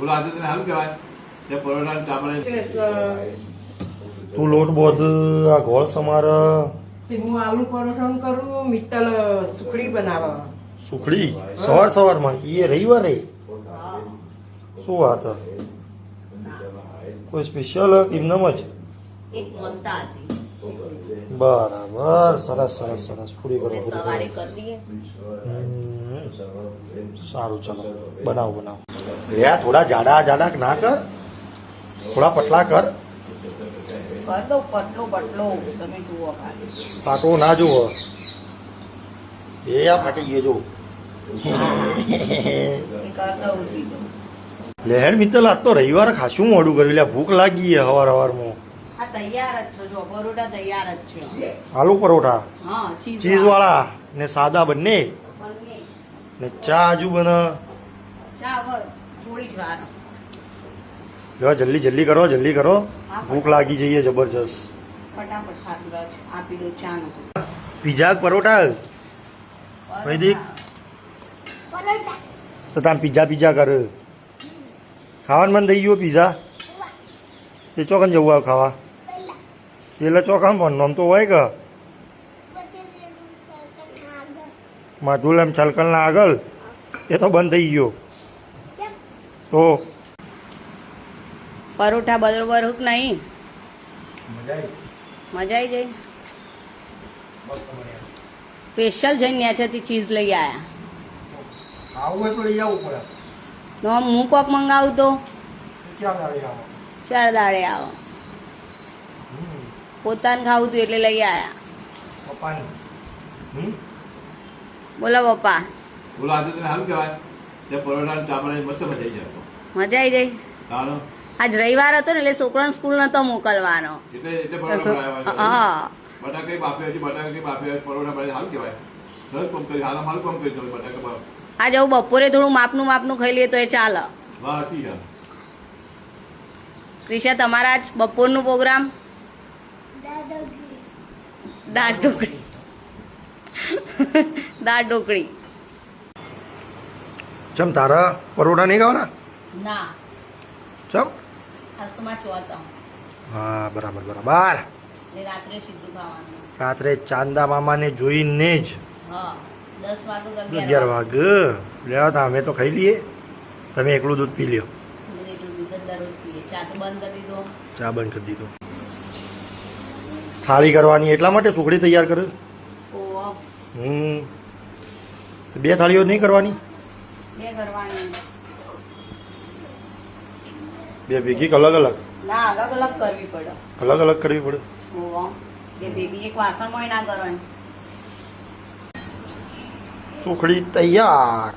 બોલો આજે તને હાલ કહેવાય તે પરોઠા ચામડા તું લોટ બોધ આ ગોળ સમાર હું આલુ પરોઠા કરું, મિત્તલ સુખડી બનાવે. સુખડી સવારમાં એ રવિવારે શું વાત હે? કોઈ સ્પેશિયલ એમનામ જ એક મમતા હતી બરાબર. સરસ સરસ સરસ પૂરી કરો એટલે પૂરી સવારે કરો. કરી દઈએ. સારું ચલો બનાવો બનાવો. યા થોડા જાડા જાડા ના કર, થોડા પતલા કર. કર દો પટલો પટલો તમે જુઓ ખાલી. પાટો ના જુઓ એ આ ફાટી ગયો જો. એ કર દઉં સીધો. લહેર મિત્તલ આજ તો રવિવારે ખાસું મોડું કર્યું. લ્યા ભૂખ લાગી હે હવારમાં. આ તૈયાર જ છે જો પરોઠા તૈયાર જ છે. આલુ પરોઠા હા ચીઝ વાળા ને સાદા બંને બંને ને ચા હજુ બને. ચા વર થોડી જ વાર. લ્યો જલ્દી જલ્દી કરો જલ્દી કરો, ભૂખ લાગી જઈએ જબરજસ્ત. ફટાફટ ખાતું રાખ. આપી દો ચા નું. પીઝા પરોઠા વૈદિક તો તાર પીઝા કર. ખાવાનું મન થઈ ગયું પીઝા? એ ચોકન જવું આવે ખાવા? એટલે ચોકન પણ નામ તો હોય કે માધુલ એમ છલકલના આગળ એ તો બંધ થઈ ગયો. તો પરોઠા બરોબર હુક નહીં? મજા આવી જાય. સ્પેશિયલ જઈને ન્યાચેથી ચીઝ લઈ આયા. આવું હોય તો લઈ આવવું પડે. તો હું કોક મંગાવું તો ક્યાં આવી આવો? 4 દાડે આવો. પોતાને ખાવું હતું એટલે લઈ આયા. પપ્પાની બોલો પપ્પા. બોલો આજે તને હાલ કહેવાય તે પરોઠા ચામડા મસ્ત મજા આવી જાય. મજા આવી જાય. તારો આજ રવિવાર હતો ને એટલે છોકરાને સ્કૂલ નતો મોકલવાનો. એટલે પરોઠા બનાવ્યા. હા બટાકા બાફે છે, બટાકા બાફે પરોઠા બનાવી હાલ કહેવાય. રસ કોમ કરી હાલ મારું કોમ કરી દો બટાકા બાફ. આજે હું બપોરે થોડું માપનું ખાઈ લઈએ તો એ ચાલે. વાહ ઠીક છે. ક્રિશા તમારા આજ બપોરનું પ્રોગ્રામ? દાળ ઢોકળી. દાળ ઢોકળી. ચમ તારા પરોઠા નહીં ખાવાના? ના ચમ? આજ તો મારે ચોથ. હા બરાબર બરાબર. એટલે રાત્રે સીધું ખાવાનું. રાત્રે ચાંદા મામાને જોઈને જ હા 10 વાગે 11 વાગે લેવા તા અમે તો ખાઈ લઈએ. તમે એકલું દૂધ પી લ્યો. એટલું દૂધ જ દરરોજ પીએ. ચા તો બંધ કરી દીધો. ચા બંધ કરી દીધો. થાળી કરવાની એટલા માટે સુખડી તૈયાર કરે. ઓહો 2 થાળીઓ નહીં કરવાની? 2 કરવાની. 2 ભેગી કે અલગ અલગ? ના અલગ અલગ કરવી પડે. અલગ અલગ કરવી પડે. ઓહો 2 ભેગી એક વાસણમાં ના કરવાની. સુખડી તૈયાર.